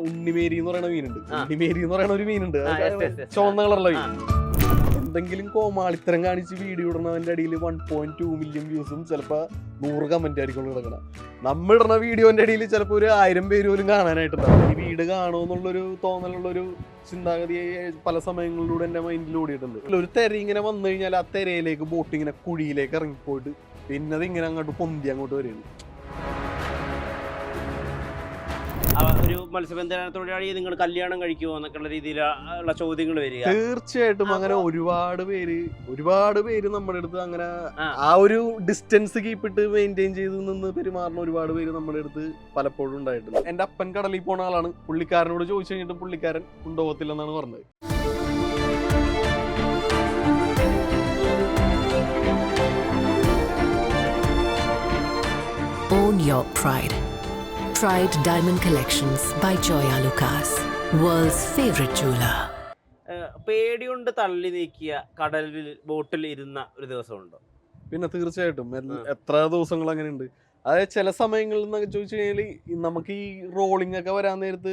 ഉണ്ണിമേരി എന്ന് പറയുന്ന മീനുണ്ട്. ഉണ്ണിമേരി എന്ന് പറയുന്ന ഒരു മീനുണ്ട്, ചുവന്ന കളറുള്ള മീൻ. എന്തെങ്കിലും കോമാളിത്തരം കാണിച്ച് വീഡിയോ ഇടുന്നതിന്റെ അടിയിൽ 1.2 മില്യൺ വ്യൂസും ചിലപ്പോ 100 കമന്റ് ആയിരിക്കും കിടക്കണം. നമ്മൾ ഇടുന്ന വീഡിയോന്റെ അടിയിൽ ചിലപ്പോൾ ഒരു 1000 പേര് പോലും കാണാനായിട്ടുണ്ടാവും. ഈ വീട് കാണുമെന്നുള്ളൊരു തോന്നലുള്ളൊരു ചിന്താഗതി പല സമയങ്ങളിലൂടെ എന്റെ മൈൻഡിൽ ഓടിയിട്ടുണ്ട്. ഒരു തിര ഇങ്ങനെ വന്നു കഴിഞ്ഞാൽ ആ തിരയിലേക്ക് ബോട്ട് ഇങ്ങനെ കുഴിയിലേക്ക് ഇറങ്ങിപ്പോയിട്ട് പിന്നെ അത് ഇങ്ങനെ അങ്ങോട്ട് പൊന്തി അങ്ങോട്ട് വരികയാണ്. ഒരു മത്സ്യബന്ധന തൊഴിലാളി നിങ്ങൾ കല്യാണം കഴിക്കുമോ എന്നൊക്കെയുള്ള രീതിയിലുള്ള ചോദ്യങ്ങൾ വരിക. തീർച്ചയായിട്ടും അങ്ങനെ ഒരുപാട് പേര് നമ്മുടെ അടുത്ത് അങ്ങനെ ആ ഒരു ഡിസ്റ്റൻസ് കീപ്പിട്ട് മെയിൻറ്റെയിൻ ചെയ്ത് നിന്ന് പെരുമാറുന്ന ഒരുപാട് പേര് നമ്മുടെ അടുത്ത് പലപ്പോഴും ഉണ്ടായിട്ടുണ്ട്. എന്റെ അപ്പൻ കടലിൽ പോണ ആളാണ്. പുള്ളിക്കാരനോട് ചോദിച്ചു കഴിഞ്ഞിട്ട് പുള്ളിക്കാരൻ കൊണ്ടുപോകത്തില്ലെന്നാണ് പറഞ്ഞത്. Own your pride. Pride Diamond Collections by Joya Lucas, world's favorite jeweler. പേടികൊണ്ട് തള്ളി നീക്കിയ കടലിൽ ബോട്ടിൽ ഇരുന്ന ഒരു ദിവസമുണ്ടോ? പിന്നെ തീർച്ചയായിട്ടും എത്ര ദിവസങ്ങൾ അങ്ങനെ ഉണ്ട്. അതായത് ചില സമയങ്ങളിൽ എന്നൊക്കെ ചോദിച്ചു കഴിഞ്ഞാല് നമുക്ക് ഈ റോളിംഗ് ഒക്കെ വരാൻ നേരത്ത്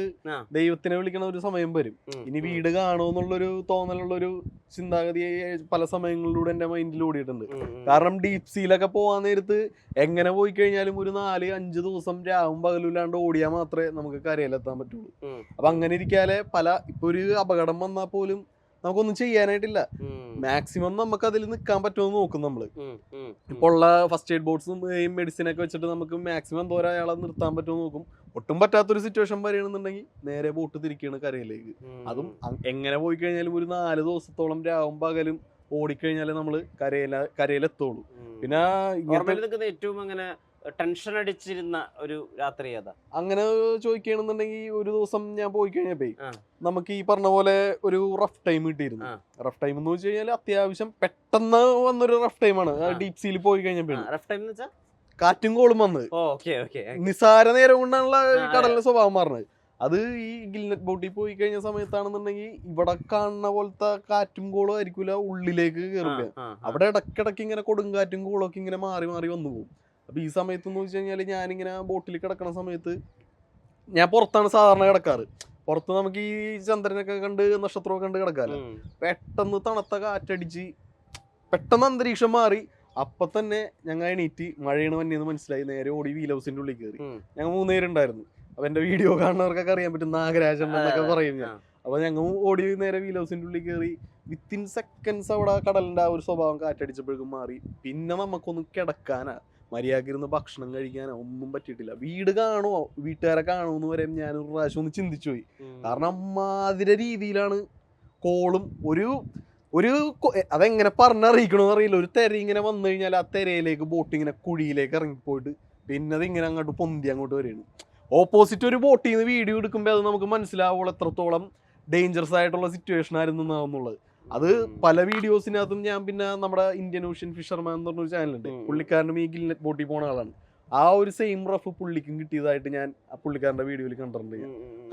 ദൈവത്തിനെ വിളിക്കണ ഒരു സമയം വരും. ഇനി വീട് കാണുമെന്നുള്ളൊരു തോന്നലുള്ളൊരു ചിന്താഗതി പല സമയങ്ങളിലൂടെ എന്റെ മൈൻഡിൽ ഓടിയിട്ടുണ്ട്. കാരണം ഡീപ് സീലൊക്കെ പോകാൻ നേരത്ത് എങ്ങനെ പോയി കഴിഞ്ഞാലും ഒരു 4-5 ദിവസം രാവും പകലില്ലാണ്ട് ഓടിയാൽ മാത്രമേ നമുക്ക് കരയിലെത്താൻ പറ്റുള്ളൂ. അപ്പൊ അങ്ങനെ ഇരിക്കാതെ ഇപ്പൊ ഒരു അപകടം വന്നാൽ പോലും നമുക്കൊന്നും ചെയ്യാനായിട്ടില്ല. മാക്സിമം നമുക്ക് അതിൽ നിൽക്കാൻ പറ്റുമെന്ന് നോക്കും നമ്മള്. ഇപ്പൊ ഉള്ള ഫസ്റ്റ് എയ്ഡ് ബോട്ട്സും മെഡിസിൻ ഒക്കെ വെച്ചിട്ട് നമുക്ക് മാക്സിമം എന്തോരം അയാളെ നിർത്താൻ പറ്റുമെന്ന് നോക്കും. ഒട്ടും പറ്റാത്തൊരു സിറ്റുവേഷൻ വരികയാണെന്നുണ്ടെങ്കിൽ നേരെ ബോട്ട് തിരിക്കുകയാണ് കരയിലേക്ക്. അതും എങ്ങനെ പോയി കഴിഞ്ഞാലും ഒരു 4 ദിവസത്തോളം രാവും പകലും ഓടിക്കഴിഞ്ഞാലേ നമ്മള് കരയിലെത്തുള്ളൂ. പിന്നെ ഏറ്റവും അങ്ങനെ ടെൻഷൻ അടിച്ചിരുന്ന ഒരു രാത്രി ഏതാ? അങ്ങനെ ചോദിക്കുകയാണെന്നുണ്ടെങ്കിൽ ഒരു ദിവസം ഞാൻ പോയി കഴിഞ്ഞപ്പോ നമുക്ക് ഈ പറഞ്ഞ പോലെ ഒരു റഫ് ടൈം കിട്ടിയിരുന്നു. റഫ് ടൈം എന്ന് വെച്ച് കഴിഞ്ഞാൽ അത്യാവശ്യം പെട്ടെന്ന് വന്നൊരു റഫ് ടൈമാണ്. ഡീപ് സീയിൽ പോയി കഴിഞ്ഞപ്പോ കാറ്റും കോളും വന്നത് നിസാര നേരം കൊണ്ടാണുള്ള കടലിന്റെ സ്വഭാവം മാറുന്നത്. അത് ഈ ഗിൽനെറ്റ് ബോട്ടിൽ പോയി കഴിഞ്ഞ സമയത്താണെന്നുണ്ടെങ്കിൽ ഇവിടെ കാണുന്ന പോലത്തെ കാറ്റും കോളും ആയിരിക്കൂല, ഉള്ളിലേക്ക് കയറുക. അവിടെ ഇടയ്ക്കിടയ്ക്ക് ഇങ്ങനെ കൊടുങ്കാറ്റും കോളും ഒക്കെ ഇങ്ങനെ മാറി മാറി വന്നു പോകും. അപ്പൊ ഈ സമയത്ത് എന്ന് വെച്ച് കഴിഞ്ഞാല് ഞാനിങ്ങനെ ബോട്ടിൽ കിടക്കണ സമയത്ത് ഞാൻ പുറത്താണ് സാധാരണ കിടക്കാറ്. പുറത്ത് നമുക്ക് ഈ ചന്ദ്രനൊക്കെ കണ്ട് നക്ഷത്രമൊക്കെ കണ്ട് കിടക്കാല്ലോ. പെട്ടെന്ന് തണുത്ത കാറ്റടിച്ച് പെട്ടെന്ന് അന്തരീക്ഷം മാറി. അപ്പൊ തന്നെ ഞങ്ങൾ എണീറ്റ് മഴയാണ് വന്നിയെന്ന് മനസ്സിലായി. നേരെ ഓടി വീൽ ഹൗസിന്റെ ഉള്ളിൽ കയറി. ഞങ്ങൾ 3 പേരുണ്ടായിരുന്നു. അപ്പൊ എന്റെ വീഡിയോ കാണുന്നവർക്കൊക്കെ അറിയാൻ പറ്റും, നാഗരാജൻ എന്നൊക്കെ പറയും ഞാൻ. അപ്പൊ ഞങ്ങൾ ഓടി നേരെ വീൽ ഹൗസിന്റെ ഉള്ളിൽ കയറി. വിത്തിൻ സെക്കൻഡ്സ് അവിടെ കടലിന്റെ ആ ഒരു സ്വഭാവം കാറ്റടിച്ചപ്പോഴേക്കും മാറി. പിന്നെ നമുക്കൊന്ന് കിടക്കാനാ, മര്യാദക്കിരുന്ന് ഭക്ഷണം കഴിക്കാനോ ഒന്നും പറ്റിയിട്ടില്ല. വീട് കാണുമോ വീട്ടുകാരെ കാണുമെന്ന് വരെ ഞാൻ ഒരു പ്രാവശ്യം ഒന്ന് ചിന്തിച്ചു പോയി. കാരണം അമ്മാതിരി രീതിയിലാണ് കോളും ഒരു അതെങ്ങനെ പറഞ്ഞറിയിക്കണമെന്ന് അറിയില്ല. ഒരു തിര ഇങ്ങനെ വന്നു കഴിഞ്ഞാൽ ആ തിരയിലേക്ക് ബോട്ട് ഇങ്ങനെ കുഴിയിലേക്ക് ഇറങ്ങിപ്പോയിട്ട് പിന്നെ അത് ഇങ്ങനെ അങ്ങോട്ട് പൊന്തി അങ്ങോട്ട് വരികയാണ്. ഓപ്പോസിറ്റ് ഒരു ബോട്ടിൽ നിന്ന് വീഡിയോ എടുക്കുമ്പോൾ അത് നമുക്ക് മനസ്സിലാവുള്ളൂ എത്രത്തോളം ഡേഞ്ചറസ് ആയിട്ടുള്ള സിറ്റുവേഷൻ ആയിരുന്നു എന്നുള്ളത്. അത് പല വീഡിയോസിനകത്തും ഞാൻ പിന്നെ നമ്മുടെ ഇന്ത്യൻ ഓഷ്യൻ ഫിഷർമാൻ എന്ന് പറഞ്ഞൊരു ചാനലുണ്ട്. പുള്ളിക്കാരനും ഈ ഗിൽനെറ്റ് ബോട്ടിൽ പോണ ആളാണ്. ആ ഒരു സെയിം റഫ് പുള്ളിക്കും കിട്ടിയതായിട്ട് ഞാൻ ആ പുള്ളിക്കാരന്റെ വീഡിയോയിൽ കണ്ടിട്ടുണ്ട്.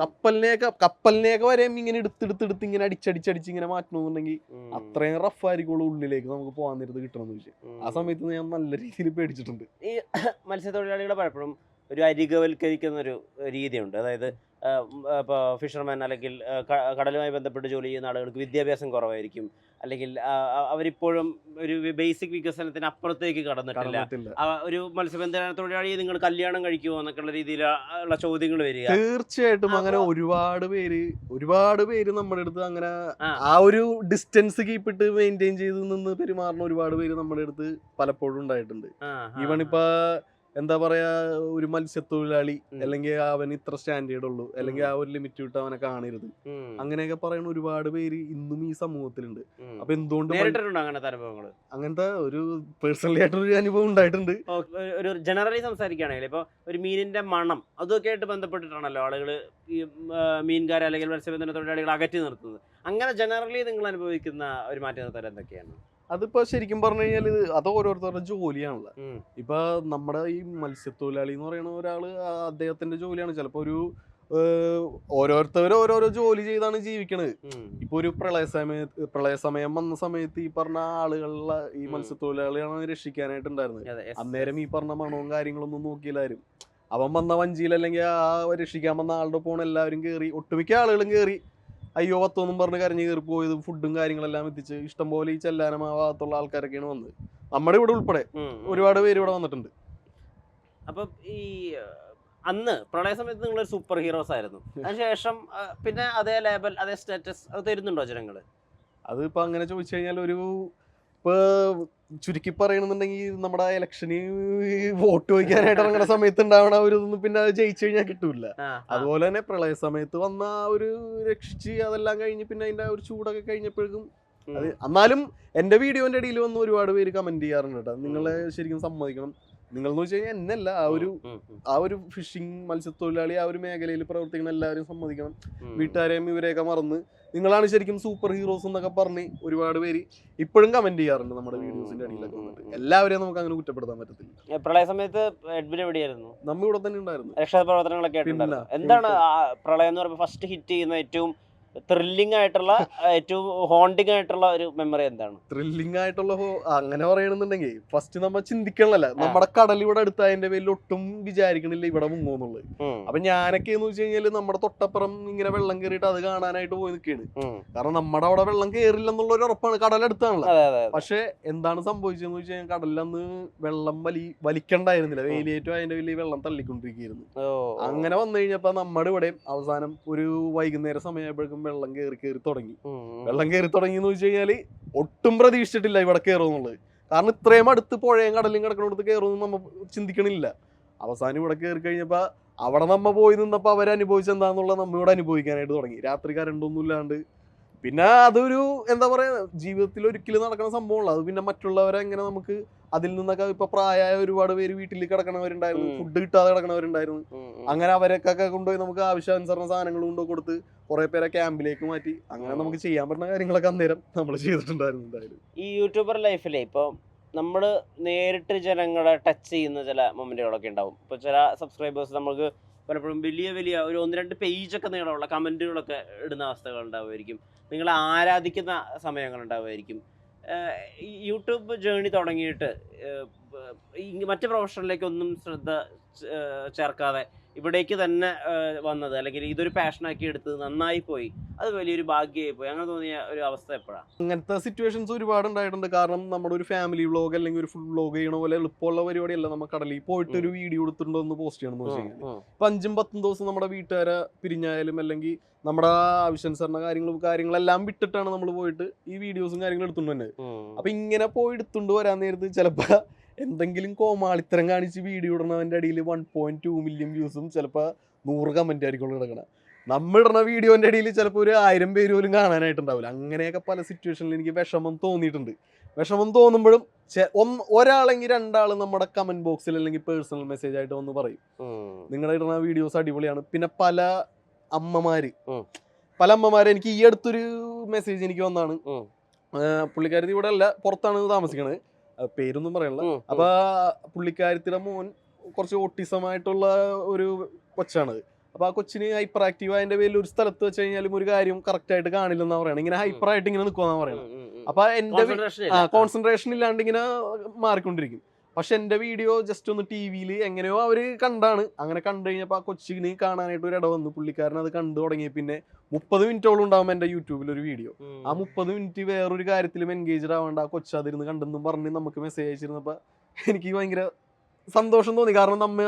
കപ്പലിനെയൊക്കെ വരെ ഇങ്ങനെ എടുത്തെടുത്ത് ഇങ്ങനെ അടിച്ചടിച്ച് ഇങ്ങനെ മാറ്റണമെന്നുണ്ടെങ്കിൽ അത്രയും റഫ് ആയിരിക്കുള്ളൂ ഉള്ളിലേക്ക് നമുക്ക് പോകാൻ നേരത്ത് കിട്ടണമെന്ന് വെച്ചാൽ. ആ സമയത്ത് ഞാൻ നല്ല രീതിയിൽ പേടിച്ചിട്ടുണ്ട്. ഈ മത്സ്യത്തൊഴിലാളികളെ പലപ്പോഴും ഒരു അരികവൽക്കരിക്കുന്ന ഒരു രീതിയുണ്ട്. അതായത് ഇപ്പോൾ ഫിഷർമാൻ അല്ലെങ്കിൽ കടലുമായി ബന്ധപ്പെട്ട് ജോലി ചെയ്യുന്ന ആളുകൾക്ക് വിദ്യാഭ്യാസം കുറവായിരിക്കും, അല്ലെങ്കിൽ അവരിപ്പോഴും ഒരു ബേസിക് വികസനത്തിന് അപ്പുറത്തേക്ക് കടന്നിട്ടില്ല. ഒരു മത്സ്യബന്ധന തൊഴിലാളി നിങ്ങൾ കല്യാണം കഴിക്കുമോ എന്നൊക്കെയുള്ള രീതിയിലുള്ള ചോദ്യങ്ങൾ വരിക. തീർച്ചയായിട്ടും അങ്ങനെ ഒരുപാട് പേര് നമ്മുടെ അടുത്ത് അങ്ങനെ ആ ഒരു ഡിസ്റ്റൻസ് കീപ്പിട്ട് മെയിൻറ്റെയിൻ ചെയ്ത് നിന്ന് പെരുമാറുന്ന ഒരുപാട് പേര് നമ്മുടെ അടുത്ത് പലപ്പോഴും ഉണ്ടായിട്ടുണ്ട്. ഈവൺ ഇപ്പൊ എന്താ പറയാ, ഒരു മത്സ്യത്തൊഴിലാളി അല്ലെങ്കിൽ അവൻ ഇത്ര സ്റ്റാൻഡേർഡ് ഉള്ളൂ, അല്ലെങ്കിൽ ആ ഒരു ലിമിറ്റ് വിട്ട് അവനെ കാണരുത്, അങ്ങനെയൊക്കെ പറയുന്ന ഒരുപാട് പേര് ഇന്നും ഈ സമൂഹത്തിലുണ്ട്. അപ്പൊ എന്തുകൊണ്ട് അങ്ങനത്തെ ഒരു പേഴ്സണലി ആയിട്ടൊരു അനുഭവം ഉണ്ടായിട്ടുണ്ട്. ഒരു ജനറലി സംസാരിക്കുകയാണെങ്കിൽ ഇപ്പൊ ഒരു മീനിന്റെ മണം അതൊക്കെ ആയിട്ട് ബന്ധപ്പെട്ടിട്ടാണല്ലോ ആളുകൾ ഈ മീൻകാരെ അല്ലെങ്കിൽ മത്സ്യബന്ധന തൊഴിലാളികൾ അകറ്റി നിർത്തുന്നത്. അങ്ങനെ ജനറലി നിങ്ങൾ അനുഭവിക്കുന്ന ഒരു മാറ്റി നിർത്തൽ എന്തൊക്കെയാണ്? അതിപ്പോ ശരിക്കും പറഞ്ഞു കഴിഞ്ഞാൽ അത് ഓരോരുത്തരുടെ ജോലിയാണല്ലോ. ഇപ്പൊ നമ്മുടെ ഈ മത്സ്യത്തൊഴിലാളി എന്ന് പറയുന്ന ഒരാള് അദ്ദേഹത്തിന്റെ ജോലിയാണ്. ചിലപ്പോ ഒരു ഓരോരുത്തരും ഓരോരോ ജോലി ചെയ്താണ് ജീവിക്കണത്. ഇപ്പൊ ഒരു പ്രളയ സമയം വന്ന സമയത്ത് ഈ പറഞ്ഞ ആളുകളുടെ ഈ മത്സ്യത്തൊഴിലാളികളാണ് രക്ഷിക്കാനായിട്ടുണ്ടായിരുന്നത്. അന്നേരം ഈ പറഞ്ഞ മണവും കാര്യങ്ങളൊന്നും നോക്കിയില്ലാരും. അവൻ വന്ന വഞ്ചിയിൽ അല്ലെങ്കിൽ ആ രക്ഷിക്കാൻ വന്ന ആളുടെ പോണ എല്ലാവരും കയറി, ഒട്ടുമിക്ക ആളുകളും കയറി അയ്യോ പത്തോന്നും പറഞ്ഞ് കരഞ്ഞ് കയറി പോയത്. ഫുഡും കാര്യങ്ങളെല്ലാം എത്തിച്ച് ഇഷ്ടംപോലെ ഈ ചെല്ലാനം ആ ഭാഗത്തുള്ള ആൾക്കാരൊക്കെയാണ് വന്നത്. നമ്മുടെ ഇവിടെ ഉൾപ്പെടെ ഒരുപാട് പേര് ഇവിടെ വന്നിട്ടുണ്ട്. അപ്പം ഈ അന്ന് പ്രളയ സമയത്ത് നിങ്ങളൊരു സൂപ്പർ ഹീറോസ് ആയിരുന്നു. അതിനുശേഷം പിന്നെ അതേ ലേബൽ അതേ സ്റ്റാറ്റസ് അത് തരുന്നുണ്ടോ ജനങ്ങൾ? അതിപ്പോൾ അങ്ങനെ ചോദിച്ചു കഴിഞ്ഞാൽ ഇപ്പോൾ ചുരുക്കി പറയണമെന്നുണ്ടെങ്കിൽ നമ്മുടെ ഇലക്ഷന് വോട്ട് ചോദിക്കാനായിട്ട് ഇറങ്ങുന്ന സമയത്ത് ഉണ്ടാവണ ഒരു ഇതൊന്നും പിന്നെ അത് ജയിച്ചു കഴിഞ്ഞാൽ കിട്ടൂല. അതുപോലെ തന്നെ പ്രളയ സമയത്ത് വന്ന ഒരു രക്ഷിച്ച് അതെല്ലാം കഴിഞ്ഞ് പിന്നെ അതിന്റെ ഒരു ചൂടൊക്കെ കഴിഞ്ഞപ്പോഴേക്കും അത് എന്നാലും എന്റെ വീഡിയോന്റെ ഇടയിൽ വന്ന് ഒരുപാട് പേര് കമന്റ് ചെയ്യാറുണ്ട് കേട്ടോ. നിങ്ങളെ ശരിക്കും സമ്മതിക്കണം. നിങ്ങൾ എന്ന് വെച്ച് കഴിഞ്ഞാൽ എന്നല്ല, ആ ഒരു ഫിഷിംഗ് മത്സ്യത്തൊഴിലാളി ആ ഒരു മേഖലയിൽ പ്രവർത്തിക്കുന്ന എല്ലാവരും സമ്മതിക്കണം. വീട്ടുകാരെയും ഇവരെയൊക്കെ മറന്ന് നിങ്ങളാണ് ശരിക്കും സൂപ്പർ ഹീറോസ് എന്നൊക്കെ പറഞ്ഞ് ഒരുപാട് പേര് ഇപ്പോഴും കമന്റ് ചെയ്യാറുണ്ട് നമ്മുടെ വീഡിയോസിന്റെ അടിയിലൊക്കെ വന്നിട്ട്. എല്ലാവരെയും നമുക്ക് അങ്ങനെ കുറ്റപ്പെടുത്താൻ പറ്റത്തില്ല. പ്രളയ സമയത്ത് എഡ്വിൻ എവിടെയായിരുന്നു? നമ്മ ഇവിടെ തന്നെ ഉണ്ടായിരുന്നു, രക്ഷാപ്രവർത്തനങ്ങളൊക്കെ. എന്താണ് പ്രളയം എന്ന് പറയുമ്പോൾ ഫസ്റ്റ് ഹിറ്റ് ചെയ്യുന്ന ഏറ്റവും ത്രില്ലിംഗ് ആയിട്ടുള്ള ഏറ്റവും ഹോണ്ടിങ് ആയിട്ടുള്ള ഒരു മെമ്മറി എന്താണ്? ത്രില്ലിംഗ് ആയിട്ടുള്ള അങ്ങനെ പറയണമെന്നുണ്ടെങ്കിൽ ഫസ്റ്റ് നമ്മൾ ചിന്തിക്കണല്ല, നമ്മുടെ കടൽ ഇവിടെ അടുത്തതിന്റെ പേരിൽ ഒട്ടും വിചാരിക്കണില്ല ഇവിടെ മുങ്ങോന്നുള്ളത്. അപ്പൊ ഞാനൊക്കെ എന്ന് വെച്ച് കഴിഞ്ഞാല് നമ്മുടെ തൊട്ടപ്പുറം ഇങ്ങനെ വെള്ളം കയറിയിട്ട് അത് കാണാനായിട്ട് പോയി നിൽക്കുകയാണ്. കാരണം നമ്മുടെ അവിടെ വെള്ളം കയറില്ല എന്നുള്ള ഒരു ഉറപ്പാണ്, കടലെടുത്താണല്ലോ. പക്ഷെ എന്താണ് സംഭവിച്ചതെന്ന് വെച്ച് കഴിഞ്ഞാൽ കടലിലന്ന് വെള്ളം വലിക്കണ്ടായിരുന്നില്ല, വേലിയേറ്റവും അതിന്റെ വലിയ വെള്ളം തള്ളിക്കൊണ്ടിരിക്കുകയായിരുന്നു. അങ്ങനെ വന്നു കഴിഞ്ഞപ്പോ നമ്മുടെ ഇവിടെ അവസാനം ഒരു വൈകുന്നേര സമയമായപ്പോഴേക്കും വെള്ളം കയറി തുടങ്ങി. വെള്ളം കയറി തുടങ്ങി എന്ന് വെച്ച് കഴിഞ്ഞാല് ഒട്ടും പ്രതീക്ഷിച്ചിട്ടില്ല ഇവിടെ കയറുമെന്നുള്ളത്. കാരണം ഇത്രയും അടുത്ത് പുഴയും കടലും കിടക്കുന്നിടത്ത് കയറുമെന്ന് നമ്മ ചിന്തിക്കണില്ല. അവസാനം ഇവിടെ കയറി കഴിഞ്ഞപ്പോ അവിടെ നമ്മ പോയി നിന്നപ്പോ അവരനുഭവിച്ചെന്താന്നുള്ള നമ്മ ഇവിടെ അനുഭവിക്കാനായിട്ട് തുടങ്ങി. രാത്രി കരണ്ടൊന്നും ഇല്ലാണ്ട് പിന്നെ അതൊരു എന്താ പറയാ ജീവിതത്തിൽ ഒരിക്കലും നടക്കുന്ന സംഭവമുള്ള അത്. പിന്നെ മറ്റുള്ളവരെ എങ്ങനെ നമുക്ക് അതിൽ നിന്നൊക്കെ ഇപ്പൊ പ്രായമായ ഒരുപാട് പേര് വീട്ടിൽ കിടക്കണവരുണ്ടായിരുന്നു, ഫുഡ് കിട്ടാതെ കിടക്കണവരുണ്ടായിരുന്നു. അങ്ങനെ അവരൊക്കെ കൊണ്ടുപോയി നമുക്ക് ആവശ്യാനുസരണ സാധനങ്ങൾ കൊണ്ടു കൊടുത്ത് കുറെ പേരെ ക്യാമ്പിലേക്ക് മാറ്റി. അങ്ങനെ നമുക്ക് ചെയ്യാൻ പറ്റുന്ന കാര്യങ്ങളൊക്കെ അന്നേരം നമ്മൾ ചെയ്തിട്ടുണ്ടായിരുന്നു. എന്തായാലും ഈ യൂട്യൂബർ ലൈഫിലെ ഇപ്പൊ നമ്മൾ നേരിട്ട് ജനങ്ങളെ ടച്ച് ചെയ്യുന്ന ചില മൊമെന്റുകളൊക്കെ ഉണ്ടാവും. ഇപ്പൊ ചില സബ്സ്ക്രൈബേഴ്സ് നമുക്ക് പലപ്പോഴും വലിയ ഒരു 1-2 പേജൊക്കെ നീളമുള്ള കമന്റുകളൊക്കെ ഇടുന്ന അവസ്ഥകൾ ഉണ്ടാവുമായിരിക്കും. നിങ്ങളെ ആരാധിക്കുന്ന സമയങ്ങൾ ഉണ്ടാവുമായിരിക്കും. യൂട്യൂബ് ജേണി തുടങ്ങിയിട്ട് മറ്റ് പ്രൊഫഷനിലേക്കൊന്നും ശ്രദ്ധ ചേർക്കാതെ ഇവിടേക്ക് തന്നെ വന്നത്, അല്ലെങ്കിൽ ഇതൊരു പാഷനാക്കി എടുത്തത് നന്നായി പോയി, അത് വലിയൊരു ഭാഗ്യമായി പോയി, അങ്ങനെ തോന്നിയ ഒരു അവസ്ഥ എപ്പോഴാണ്? അങ്ങനത്തെ സിറ്റുവേഷൻസ് ഒരുപാട് ഉണ്ടായിട്ടുണ്ട്. കാരണം നമ്മുടെ ഒരു ഫാമിലി വ്ളോഗ് അല്ലെങ്കിൽ ഒരു ഫുൾ വ്ളോഗ് ചെയ്യണ പോലെ എളുപ്പമുള്ള പരിപാടിയല്ല. നമ്മൾ കടലിൽ പോയിട്ട് ഒരു വീഡിയോ എടുത്തിട്ടുണ്ടോ എന്ന് പോസ്റ്റ് ചെയ്യണമെന്ന് വെച്ച് കഴിഞ്ഞാൽ ഇപ്പൊ 5-10 ദിവസം നമ്മുടെ വീട്ടുകാരെ പിരിഞ്ഞായാലും അല്ലെങ്കിൽ നമ്മുടെ ആവശ്യാനുസരണ കാര്യങ്ങളെല്ലാം വിട്ടിട്ടാണ് നമ്മൾ പോയിട്ട് ഈ വീഡിയോസും കാര്യങ്ങളും എടുത്തുകൊണ്ട് തന്നെ. അപ്പൊ ഇങ്ങനെ പോയി എടുത്തുകൊണ്ട് വരാൻ നേരത്ത് ചിലപ്പോ എന്തെങ്കിലും കോമാളിത്തരം കാണിച്ച് വീഡിയോ ഇടണവൻ്റെ അടിയിൽ 1.2 മില്യൺ വ്യൂസും ചിലപ്പോൾ 100 കമന്റ് ആയിരിക്കും കിടക്കണം. നമ്മൾ ഇടുന്ന വീഡിയോന്റെ അടിയിൽ ചിലപ്പോൾ ഒരു 1000 പേര് പോലും കാണാനായിട്ടുണ്ടാവില്ല. അങ്ങനെയൊക്കെ പല സിറ്റുവേഷനിൽ എനിക്ക് വിഷമം തോന്നിയിട്ടുണ്ട്. വിഷമം തോന്നുമ്പോഴും ഒരാളെങ്കിൽ 2 ആള് നമ്മുടെ കമന്റ് ബോക്സിൽ അല്ലെങ്കിൽ പേഴ്സണൽ മെസ്സേജ് ആയിട്ട് വന്ന് പറയും നിങ്ങളുടെ ഇടുന്ന വീഡിയോസ് അടിപൊളിയാണ്. പിന്നെ പല അമ്മമാര് എനിക്ക് ഈ അടുത്തൊരു മെസ്സേജ് എനിക്ക് വന്നാണ്. പുള്ളിക്കാരത്തി ഇവിടെ അല്ല, പുറത്താണ് താമസിക്കണത്, പേരൊന്നും പറയണില്ല. അപ്പൊ പുള്ളിക്കാരത്തിയുടെ മോൻ കുറച്ച് ഓട്ടിസമായിട്ടുള്ള ഒരു കൊച്ചാണ്. അപ്പൊ ആ കൊച്ചിന് ഹൈപ്പർ ആക്റ്റീവ് അതിന്റെ പേരിൽ ഒരു സ്ഥലത്ത് വെച്ച് കഴിഞ്ഞാലും ഒരു കാര്യം കറക്റ്റ് ആയിട്ട് കാണില്ലെന്നാ പറയണത്. ഇങ്ങനെ ഹൈപ്പർ ആയിട്ട് ഇങ്ങനെ നിൽക്കുമെന്നാ പറയണത്. അപ്പൊ എന്റെ കോൺസെൻട്രേഷൻ ഇല്ലാണ്ട് ഇങ്ങനെ മാറിക്കൊണ്ടിരിക്കും. പക്ഷെ എന്റെ വീഡിയോ ജസ്റ്റ് ഒന്ന് TV-യിൽ എങ്ങനെയോ അവര് കണ്ടാണ്. അങ്ങനെ കണ്ടു കഴിഞ്ഞപ്പോ ആ കൊച്ചിന് കാണാനായിട്ട് ഒരു ഇട വന്നു. പുള്ളിക്കാരൻ അത് കണ്ടു തുടങ്ങി. പിന്നെ 30 മിനിറ്റോളം ഉണ്ടാവും എന്റെ യൂട്യൂബിൽ ഒരു വീഡിയോ. ആ 30 മിനിറ്റ് വേറൊരു കാര്യത്തിലും എൻഗേജ്ഡ് ആവേണ്ട ആ കൊച്ചു അതിരുന്ന് കണ്ടെന്നും പറഞ്ഞ് നമുക്ക് മെസ്സേജ് അയച്ചിരുന്നപ്പോ എനിക്ക് ഭയങ്കര സന്തോഷം തോന്നി. കാരണം നമ്മ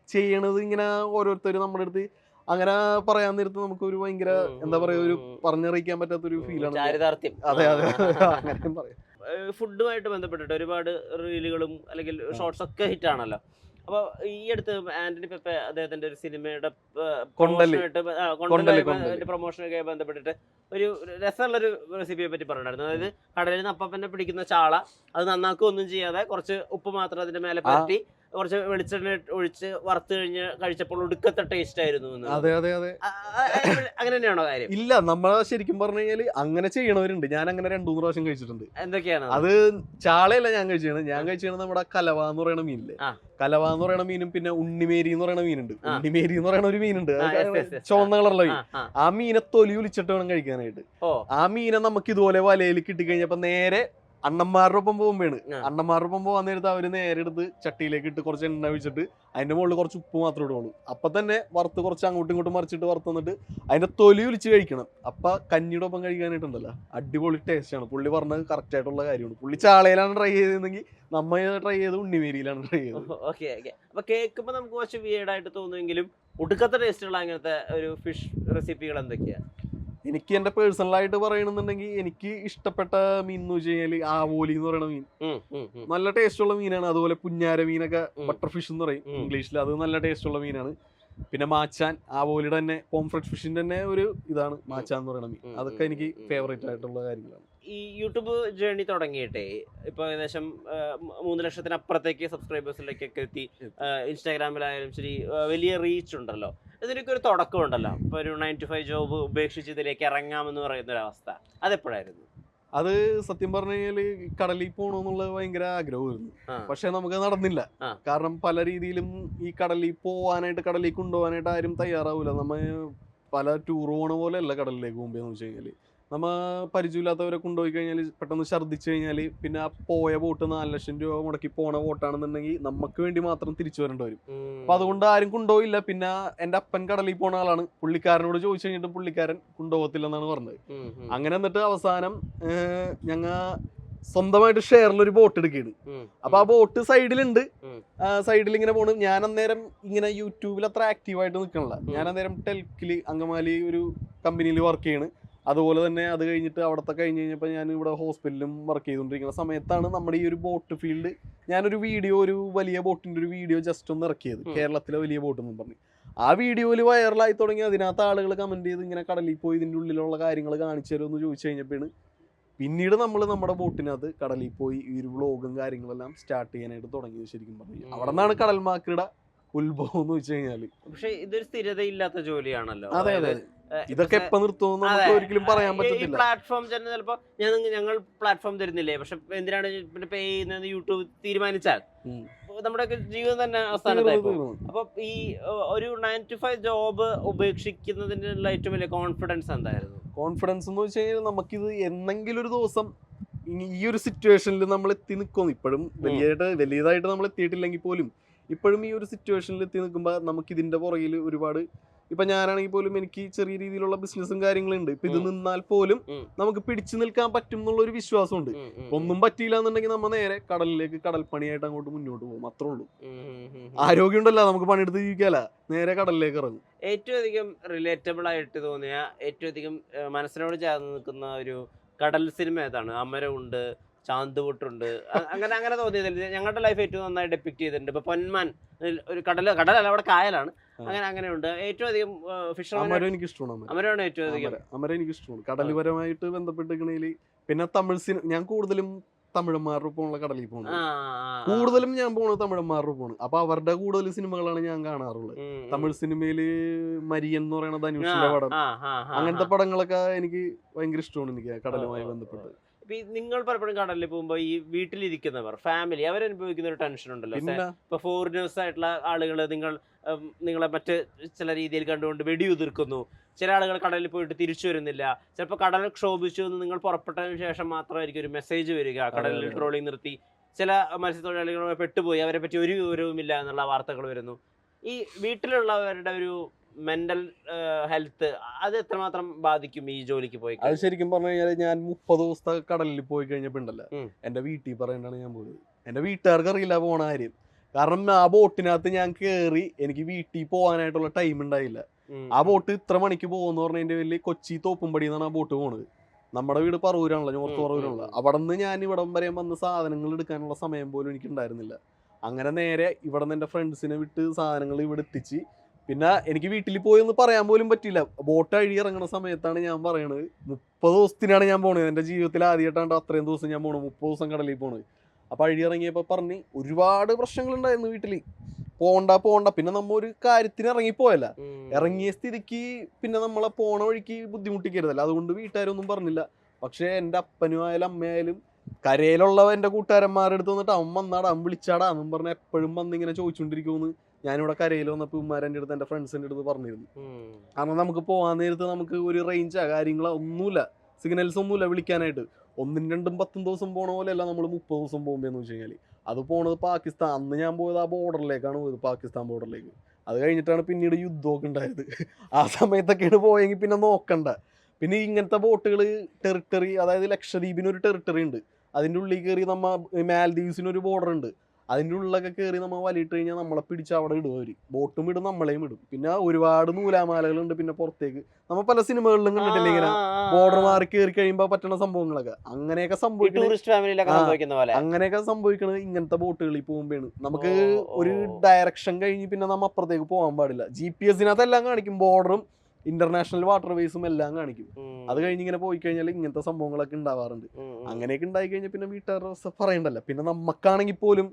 ചെയ്യണത് ഇങ്ങനെ ഓരോരുത്തർ നമ്മുടെ അടുത്ത് അങ്ങനെ പറയാൻ നേരത്ത് നമുക്ക് ഒരു ഭയങ്കര എന്താ പറയാ ഒരു പറഞ്ഞറിയിക്കാൻ പറ്റാത്തൊരു ഫീലാണ്. അതെ അങ്ങനെ പറയാം. ഫുഡുമായിട്ട് ബന്ധപ്പെട്ടിട്ട് ഒരുപാട് റീലുകളും അല്ലെങ്കിൽ ഷോർട്സ് ഒക്കെ ഹിറ്റാണല്ലോ. അപ്പോൾ ഈ അടുത്ത് ആന്റണി പെപ്പെ അദ്ദേഹത്തിന്റെ ഒരു സിനിമയുടെ പ്രൊമോഷനൊക്കെ ബന്ധപ്പെട്ടിട്ട് ഒരു രസമുള്ളൊരു റെസിപ്പിയെ പറ്റി പറഞ്ഞിട്ടുണ്ടായിരുന്നു. അതായത് കടലിൽ നിന്ന് അപ്പനെ പിടിക്കുന്ന ചാള അത് നന്നാക്കുകയൊന്നും ചെയ്യാതെ കുറച്ച് ഉപ്പ് മാത്രം അതിന്റെ മേലെ പരത്തി കുറച്ച് വെളിച്ചെണ്ണ ഒഴിച്ച് വറുത്ത് കഴിഞ്ഞ് കഴിച്ചപ്പോൾ ഒടുക്കത്തെ ടേസ്റ്റ് ആയിരുന്നു. അതെ അതെ അതെ, അങ്ങനെ തന്നെയാണോ കാര്യം? ഇല്ല, നമ്മളെ ശരിക്കും പറഞ്ഞു കഴിഞ്ഞാൽ അങ്ങനെ ചെയ്യണവരുണ്ട്. ഞാൻ അങ്ങനെ 2-3 പ്രാവശ്യം കഴിച്ചിട്ടുണ്ട്. എന്തൊക്കെയാണ് അത്? ചാളയല്ല ഞാൻ കഴിച്ചത് നമ്മുടെ കലവ എന്ന് പറയുന്ന മീനില്ലേ, കലവ എന്ന് പറയുന്ന മീനും പിന്നെ ഉണ്ണിമേരി എന്ന് പറയുന്ന മീനുണ്ട്. ഉണ്ണിമേരി എന്ന് പറയുന്ന ഒരു മീനുണ്ട്, ചുവന്ന കളറുള്ള മീൻ. ആ മീനെ തൊലി ഒലിച്ചിട്ട് വേണം കഴിക്കാനായിട്ട്. ആ മീനെ നമുക്ക് ഇതുപോലെ വലയിൽ കിട്ടിക്കഴിഞ്ഞപ്പോ നേരെ അണ്ണന്മാരുടെ ഒപ്പം പോകുമ്പോഴാണ്. ആ. അണ്ണന്മാരുടെ ഒപ്പം പോകാൻ നേരത്ത് അവര് നേരെ എടുത്ത് ചട്ടിയിലേക്ക് ഇട്ട് കുറച്ച് എണ്ണ ഒഴിച്ചിട്ട് അതിന്റെ മുകളിൽ കുറച്ച് ഉപ്പ് മാത്രമേ ഇടുള്ളൂ. അപ്പൊ തന്നെ വറുത്ത് കുറച്ച് അങ്ങോട്ടും ഇങ്ങോട്ടും മറിച്ചിട്ട് വറുത്ത് വന്നിട്ട് അതിന്റെ തൊലി ഒലിച്ച് കഴിക്കണം. അപ്പൊ കഞ്ഞിയുടെ ഒപ്പം കഴിക്കാനായിട്ടുണ്ടല്ലോ അടിപൊളി ടേസ്റ്റ് ആണ്. പുള്ളി പറഞ്ഞത് കറക്റ്റ് ആയിട്ടുള്ള കാര്യമാണ്. പുള്ളി ചാളയിലാണ് ട്രൈ ചെയ്തതെങ്കിൽ നമ്മ ട്രൈ ചെയ്ത് ഉണ്ണിമേരിയിലാണ് ട്രൈ ചെയ്തത്. Okay okay. അപ്പൊ കേൾക്കുമ്പോൾ നമുക്ക് കുറച്ച് വിയേർഡായിട്ട് തോന്നുമെങ്കിലും ഒടുക്കത്തെ ടേസ്റ്റുള്ള അങ്ങനത്തെ ഒരു ഫിഷ് റെസിപ്പികൾ എന്തൊക്കെയാ? എനിക്ക് എന്റെ പേഴ്സണലായിട്ട് പറയണമെന്നുണ്ടെങ്കിൽ എനിക്ക് ഇഷ്ടപ്പെട്ട മീൻ എന്ന് വെച്ച് കഴിഞ്ഞാല് ആവോലി എന്ന് പറയുന്ന മീൻ നല്ല ടേസ്റ്റ് ഉള്ള മീനാണ്. അതുപോലെ പുഞ്ഞാര മീനൊക്കെ ബട്ടർ ഫിഷ് എന്ന് പറയും ഇംഗ്ലീഷിൽ, അത് നല്ല ടേസ്റ്റ് ഉള്ള മീനാണ്. പിന്നെ മാച്ചാൻ, ആവോലിയുടെ തന്നെ പോംഫ്രെറ്റ് ഫിഷിന്റെ തന്നെ ഒരു ഇതാണ് മാച്ചാൻ എന്ന് പറയുന്ന മീൻ. അതൊക്കെ എനിക്ക് ഫേവറേറ്റ് ആയിട്ടുള്ള കാര്യങ്ങളാണ്. ഈ യൂട്യൂബ് ജേർണി തുടങ്ങിയിട്ടേ ഇപ്പൊ ഏകദേശം 3 ലക്ഷത്തിനപ്പുറത്തേക്ക് സബ്സ്ക്രൈബേഴ്സിലേക്കൊക്കെ എത്തി. ഇൻസ്റ്റാഗ്രാമിലായാലും ശരി വലിയ റീച്ച് ഉണ്ടല്ലോ. ഇതിനൊക്കെ ഒരു തുടക്കം ഉണ്ടല്ലോ. ഇപ്പൊ ഒരു 9 to 5 ജോബ് ഉപേക്ഷിച്ച് ഇതിലേക്ക് ഇറങ്ങാമെന്ന് പറയുന്ന ഒരു അവസ്ഥ, അതെപ്പോഴായിരുന്നു? അത് സത്യം പറഞ്ഞു കഴിഞ്ഞാല് കടലിൽ പോകണമെന്നുള്ളത് ഭയങ്കര ആഗ്രഹമായിരുന്നു. പക്ഷെ നമുക്ക് നടന്നില്ല. കാരണം പല രീതിയിലും ഈ കടലിൽ പോവാനായിട്ട്, കടലിൽ കൊണ്ടുപോകാനായിട്ട് ആരും തയ്യാറാവൂല. നമ്മ പല ടൂർ പോണ പോലെ അല്ല കടലിലേക്ക് പോകുമ്പോന്ന് വെച്ച് കഴിഞ്ഞാല് നമ്മ പരിചയമില്ലാത്തവരെ കൊണ്ടുപോയി കഴിഞ്ഞാൽ പെട്ടെന്ന് ഛർദ്ദിച്ചു കഴിഞ്ഞാൽ പിന്നെ ആ പോയ ബോട്ട് 4 ലക്ഷം രൂപ മുടക്കി പോണ ബോട്ടാണെന്നുണ്ടെങ്കിൽ നമുക്ക് വേണ്ടി മാത്രം തിരിച്ചു വരേണ്ടി വരും. അപ്പൊ അതുകൊണ്ട് ആരും കൊണ്ടുപോയില്ല. പിന്നെ എൻ്റെ അപ്പൻ കടലിൽ പോണ ആളാണ്. പുള്ളിക്കാരനോട് ചോദിച്ചു കഴിഞ്ഞിട്ട് പുള്ളിക്കാരൻ കൊണ്ടുപോകത്തില്ലെന്നാണ് പറഞ്ഞത്. അങ്ങനെ എന്നിട്ട് അവസാനം ഞങ്ങൾ സ്വന്തമായിട്ട് ഷെയറിലൊരു ബോട്ട് എടുക്കുകയാണ്. അപ്പൊ ആ ബോട്ട് സൈഡിലുണ്ട്, സൈഡിൽ ഇങ്ങനെ പോണ്. ഞാൻ അന്നേരം ഇങ്ങനെ യൂട്യൂബിൽ അത്ര ആക്റ്റീവായിട്ട് നിൽക്കണില്ല. ഞാൻ അന്നേരം ടെൽക്കില് അങ്കമാലി ഒരു കമ്പനിയിൽ വർക്ക് ചെയ്യണ്. അതുപോലെ തന്നെ അത് കഴിഞ്ഞിട്ട് അവിടത്തെ കഴിഞ്ഞ് കഴിഞ്ഞപ്പോൾ ഞാൻ ഇവിടെ ഹോസ്പിറ്റലിലും വർക്ക് ചെയ്തുകൊണ്ടിരിക്കുന്ന സമയത്താണ് നമ്മുടെ ഈ ഒരു ബോട്ട് ഫീൽഡ്, ഞാനൊരു വീഡിയോ, ഒരു വലിയ ബോട്ടിൻ്റെ ഒരു വീഡിയോ ജസ്റ്റ് ഒന്ന് ഇറക്കിയത്, കേരളത്തിലെ വലിയ ബോട്ട് എന്നും പറഞ്ഞു. ആ വീഡിയോയിൽ വൈറലായി തുടങ്ങി. അതിനകത്ത് ആളുകൾ കമൻറ്റ് ചെയ്ത് ഇങ്ങനെ കടലിൽ പോയി ഇതിൻ്റെ ഉള്ളിലുള്ള കാര്യങ്ങൾ കാണിച്ചു തരുമെന്ന് ചോദിച്ചു കഴിഞ്ഞപ്പോഴാണ് പിന്നീട് നമ്മൾ നമ്മുടെ ബോട്ടിനകത്ത് കടലിൽ പോയി ഈ ഒരു വ്ളോഗും കാര്യങ്ങളെല്ലാം സ്റ്റാർട്ട് ചെയ്യാനായിട്ട് തുടങ്ങിയത്. ശരിക്കും പറഞ്ഞു അവിടെ നിന്നാണ് കടൽ മാക്രിയുടെ ഉത്ഭവം എന്ന് വെച്ച് കഴിഞ്ഞാല്. പക്ഷെ ഇതൊരു സ്ഥിരതയില്ലാത്ത ജോലിയാണല്ലോ. അതെ അതെ, ഇതൊക്കെ എപ്പോ നിർത്തുമെന്ന് നമുക്ക് ഒരിക്കലും പറയാൻ പറ്റത്തില്ല. പ്ലാറ്റ്ഫോം ചിലപ്പോ ഞങ്ങൾ പ്ലാറ്റ്ഫോം തരുന്നില്ലേ, പക്ഷെ എന്തിനാണ് പിന്നെ പേ ചെയ്യുന്നത് യൂട്യൂബ് തീരുമാനിച്ചാൽ നമ്മുടെ ജീവിതം തന്നെ അവസാനത്തായി പോകും. അപ്പൊ ഈ ഒരു 9 to 5 ജോബ് ഉപേക്ഷിക്കുന്നതിനുള്ള ഏറ്റവും വലിയ കോൺഫിഡൻസ് എന്തായിരുന്നു? കോൺഫിഡൻസ് എന്ന് വെച്ച് കഴിഞ്ഞാൽ നമുക്കിത് എന്നെങ്കിലും ഒരു ദിവസം ഈ ഒരു സിറ്റുവേഷനിൽ നമ്മൾ എത്തി നിൽക്കുന്നു. ഇപ്പോഴും വലിയതായിട്ട് നമ്മൾ എത്തിയിട്ടില്ലെങ്കിൽ പോലും ഇപ്പോഴും ഈ ഒരു സിറ്റുവേഷനിൽ എത്തി നിൽക്കുമ്പോൾ നമുക്ക് ഇതിന്റെ പുറകിൽ ഒരുപാട്, ഇപ്പൊ ഞാനാണെങ്കിൽ പോലും എനിക്ക് ചെറിയ രീതിയിലുള്ള ബിസിനസ്സും കാര്യങ്ങളുണ്ട്. ഇപ്പൊ ഇത് നിന്നാൽ പോലും നമുക്ക് പിടിച്ചു നിൽക്കാൻ പറ്റും എന്നുള്ള ഒരു വിശ്വാസമുണ്ട്. ഒന്നും പറ്റിയില്ല എന്നുണ്ടെങ്കിൽ നമ്മൾ നേരെ കടലിലേക്ക് കടൽപ്പണിയായിട്ട് അങ്ങോട്ട് മുന്നോട്ട് പോകും, അത്രേ ഉള്ളൂ. ആരോഗ്യം ഉണ്ടല്ലോ, നമുക്ക് പണിയെടുത്ത് ജീവിക്കാല, നേരെ കടലിലേക്ക് ഇറങ്ങും. ഏറ്റവും അധികം റിലേറ്റബിൾ ആയിട്ട് തോന്നിയ, ഏറ്റവും അധികം മനസ്സിനോട് ചേർന്ന് നിൽക്കുന്ന ഒരു കടൽ സിനിമ ഏതാണ്? അമരമുണ്ട്, ചാന്തുപൊട്ടുണ്ട്, അങ്ങനെ തോന്നിയതില്ല. ഞങ്ങളുടെ ലൈഫ് ഏറ്റവും നന്നായി ഡെപ്പിക്ട് ചെയ്തിട്ടുണ്ട്. ഇപ്പൊ പൊന്മാൻ ഒരു കടലല്ല, അവിടെ കായലാണ്. അങ്ങനെയുണ്ട്. ഏറ്റവും അധികം അമരം എനിക്ക് ഇഷ്ടമാണ്. അമരമാണ് ഏറ്റവും അധികം. അമരം എനിക്ക് ഇഷ്ടമാണ് കടൽപരമായിട്ട് ബന്ധപ്പെട്ടിരിക്കണേല്. പിന്നെ തമിഴ് സിനിമ ഞാൻ കൂടുതലും തമിഴന്മാരുടെ ഒപ്പമുള്ള കടലിൽ പോകുന്നത്. കൂടുതലും ഞാൻ പോകുന്നത് തമിഴന്മാരുടെ ഒപ്പമാണ്. അപ്പൊ അവരുടെ കൂടുതൽ സിനിമകളാണ് ഞാൻ കാണാറുള്ളത്. തമിഴ് സിനിമയില് മരിയൻ എന്ന് പറയുന്ന ധനുഷിന്റെ പടം, അങ്ങനത്തെ പടങ്ങളൊക്കെ എനിക്ക് ഭയങ്കര ഇഷ്ടമാണ്. എനിക്ക് കടലുമായി ബന്ധപ്പെട്ട് നിങ്ങൾ പലപ്പോഴും കടലിൽ പോകുമ്പോൾ ഈ വീട്ടിലിരിക്കുന്നവർ, ഫാമിലി, അവരനുഭവിക്കുന്ന ഒരു ടെൻഷൻ ഉണ്ടല്ലോ. ഇപ്പൊ ഫോറിനേഴ്സ് ആയിട്ടുള്ള ആളുകൾ നിങ്ങളെ മറ്റ് ചില രീതിയിൽ കണ്ടുകൊണ്ട് വെടിയുതിർക്കുന്നു. ചില ആളുകൾ കടലിൽ പോയിട്ട് തിരിച്ചു വരുന്നില്ല. ചിലപ്പോൾ കടൽ ക്ഷോഭിച്ചു എന്ന് നിങ്ങൾ പുറപ്പെട്ടതിന് ശേഷം മാത്രമായിരിക്കും ഒരു മെസ്സേജ് വരിക, കടലിൽ ട്രോളിംഗ് നിർത്തി. ചില മത്സ്യത്തൊഴിലാളികൾ പെട്ടുപോയി, അവരെ പറ്റി ഒരു വിവരവുമില്ല എന്നുള്ള വാർത്തകൾ വരുന്നു. ഈ വീട്ടിലുള്ളവരുടെ ഒരു മെന്റൽ ഹെൽത്ത് അത് എത്രമാത്രം ബാധിക്കും ഈ ജോലിക്ക് പോയി? അത് ശരിക്കും പറഞ്ഞു കഴിഞ്ഞാൽ ഞാൻ 30 ദിവസത്തെ കടലിൽ പോയി കഴിഞ്ഞപ്പോ ഉണ്ടല്ലോ, എന്റെ വീട്ടിൽ പറയണ്ടാണ് ഞാൻ പോയത്. എന്റെ വീട്ടുകാർക്ക് അറിയില്ല പോണ കാര്യം. കാരണം ആ ബോട്ടിനകത്ത് ഞാൻ കയറി, എനിക്ക് വീട്ടിൽ പോകാനായിട്ടുള്ള ടൈം ഉണ്ടായില്ല. ആ ബോട്ട് ഇത്ര മണിക്ക് പോകുമെന്ന് പറഞ്ഞതിന്റെ വലിയ കൊച്ചി തോപ്പുംപടി എന്നാണ് ആ ബോട്ട് പോണത്. നമ്മുടെ വീട് പറവൂരാണല്ലോ, നോർത്ത് പറവൂരാണല്ലോ. അവിടെ നിന്ന് ഞാൻ ഇവിടം വരെ വന്ന് സാധനങ്ങൾ എടുക്കാനുള്ള സമയം പോലും എനിക്ക് ഉണ്ടായിരുന്നില്ല. അങ്ങനെ നേരെ ഇവിടെ നിന്ന് എൻ്റെ ഫ്രണ്ട്സിനെ വിട്ട് സാധനങ്ങൾ ഇവിടെ എത്തിച്ച്, പിന്നെ എനിക്ക് വീട്ടിൽ പോയി ഒന്ന് പറയാൻ പോലും പറ്റില്ല. ബോട്ട് അഴി ഇറങ്ങുന്ന സമയത്താണ് ഞാൻ പറയണത് 30 ദിവസത്തിനാണ് ഞാൻ പോണത്. എൻ്റെ ജീവിതത്തിൽ ആദ്യമായിട്ടാണ് അത്രയും ദിവസം ഞാൻ പോണത്, 30 ദിവസം കടലിൽ പോണത്. അപ്പം അഴി ഇറങ്ങിയപ്പോൾ പറഞ്ഞ് ഒരുപാട് പ്രശ്നങ്ങളുണ്ടായിരുന്നു വീട്ടിൽ. പോണ്ട പിന്നെ നമ്മ ഒരു കാര്യത്തിന് ഇറങ്ങിപ്പോയല്ല, ഇറങ്ങിയ സ്ഥിതിക്ക് പിന്നെ നമ്മളെ പോണ വഴിക്ക് ബുദ്ധിമുട്ടിക്കരുതല്ല. അതുകൊണ്ട് വീട്ടുകാരൊന്നും പറഞ്ഞില്ല. പക്ഷേ എൻ്റെ അപ്പനും ആയാലും അമ്മയായാലും കരയിലുള്ള എൻ്റെ കൂട്ടുകാരന്മാരുടെ അടുത്ത് വന്നിട്ട് അവൻ വന്നാടാ, അവൻ വിളിച്ചാടാ എന്നും പറഞ്ഞാൽ എപ്പോഴും വന്നിങ്ങനെ ചോദിച്ചുകൊണ്ടിരിക്കുമെന്ന് ഞാനിവിടെ കരയിൽ വന്നപ്പോൾ ഉമ്മാരെൻ്റെ അടുത്ത് എൻ്റെ ഫ്രണ്ട്സിൻ്റെ അടുത്ത് പറഞ്ഞിരുന്നു. കാരണം നമുക്ക് പോകാൻ നേരത്ത് നമുക്ക് ഒരു റേഞ്ചാ കാര്യങ്ങളോ ഒന്നുമില്ല, സിഗ്നൽസ് ഒന്നുമില്ല വിളിക്കാനായിട്ട്. 1ഉം 2ഉം 10ഉം ദിവസം പോണ പോലെ അല്ല നമ്മൾ 30 ദിവസം പോകുമ്പോന്ന് വെച്ച് കഴിഞ്ഞാൽ. അത് പോണത് പാകിസ്ഥാൻ, അന്ന് ഞാൻ പോയത് ആ ബോർഡറിലേക്കാണ് പോയത്, പാകിസ്ഥാൻ ബോർഡറിലേക്ക്. അത് കഴിഞ്ഞിട്ടാണ് പിന്നീട് യുദ്ധമൊക്കെ ഉണ്ടായത്. ആ സമയത്തൊക്കെയാണ് പോയെങ്കിൽ പിന്നെ നോക്കണ്ട. പിന്നെ ഇങ്ങനത്തെ ബോട്ടുകൾ ടെറിട്ടറി, അതായത് ലക്ഷദ്വീപിനൊരു ടെറിട്ടറി ഉണ്ട്, അതിൻ്റെ ഉള്ളിൽ കയറി മാൽദീവ്സിനൊരു ബോർഡർ ഉണ്ട്, അതിൻ്റെ ഉള്ളിലൊക്കെ കയറി വലിയിട്ട് കഴിഞ്ഞാൽ നമ്മളെ പിടിച്ച് അവിടെ ഇടും അവർ. ബോട്ടും ഇടും, നമ്മളെയും ഇടും. പിന്നെ ഒരുപാട് നൂലാമാലകളുണ്ട്. പിന്നെ പുറത്തേക്ക് പല സിനിമകളിലും കണ്ടിട്ടില്ല ഇങ്ങനെ ബോർഡർ മാറി കയറി കഴിയുമ്പോൾ പറ്റുന്ന സംഭവങ്ങളൊക്കെ. അങ്ങനെയൊക്കെ അങ്ങനെയൊക്കെ സംഭവിക്കണത് ഇങ്ങനത്തെ ബോട്ടുകളിൽ പോകുമ്പോഴാണ്. നമുക്ക് ഒരു ഡയറക്ഷൻ കഴിഞ്ഞ് പിന്നെ നമ്മ അപ്പുറത്തേക്ക് പോകാൻ പാടില്ല. GPS-നകത്ത് എല്ലാം കാണിക്കും, ബോർഡറും ഇന്റർനാഷണൽ വാട്ടർ വേസും എല്ലാം കാണിക്കും. അത് കഴിഞ്ഞ് ഇങ്ങനെ പോയി കഴിഞ്ഞാൽ ഇങ്ങനത്തെ സംഭവങ്ങളൊക്കെ ഉണ്ടാവാറുണ്ട്. അങ്ങനെയൊക്കെ ഉണ്ടായി കഴിഞ്ഞാൽ പിന്നെ വീട്ടുകാരുടെ പറയണ്ടല്ലോ. പിന്നെ നമുക്കാണെങ്കിൽ പോലും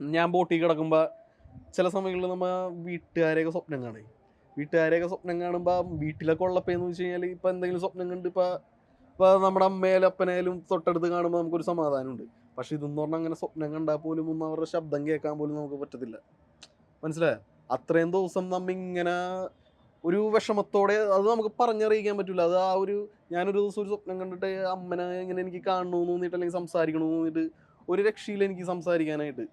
ഞാൻ ബോട്ടിൽ കിടക്കുമ്പോൾ ചില സമയങ്ങളിൽ നമ്മ വീട്ടുകാരെയൊക്കെ സ്വപ്നം കാണും. വീട്ടുകാരെയൊക്കെ സ്വപ്നം കാണുമ്പോൾ വീട്ടിലൊക്കെ ഉള്ളപ്പോന്ന് വെച്ച് കഴിഞ്ഞാൽ ഇപ്പം എന്തെങ്കിലും സ്വപ്നം കണ്ട് ഇപ്പോൾ നമ്മുടെ അമ്മയാലും അപ്പനായാലും തൊട്ടടുത്ത് കാണുമ്പോൾ നമുക്കൊരു സമാധാനമുണ്ട്. പക്ഷെ ഇതെന്ന് പറഞ്ഞാൽ അങ്ങനെ സ്വപ്നം കണ്ടാൽ പോലും ഒന്നും അവരുടെ ശബ്ദം കേൾക്കാൻ പോലും നമുക്ക് പറ്റത്തില്ല. മനസ്സിലായോ? അത്രയും ദിവസം നമ്മ ഇങ്ങനെ ഒരു വിഷമത്തോടെ, അത് നമുക്ക് പറഞ്ഞറിയിക്കാൻ പറ്റില്ല. അത് ആ ഒരു, ഞാനൊരു ദിവസം ഒരു സ്വപ്നം കണ്ടിട്ട് അമ്മനെ ഇങ്ങനെ എനിക്ക് കാണണമെന്ന് തോന്നിയിട്ട് അല്ലെങ്കിൽ സംസാരിക്കണമെന്ന് തോന്നിയിട്ട് ഒരു രക്ഷയില്ല എനിക്ക് സംസാരിക്കാനായിട്ട്.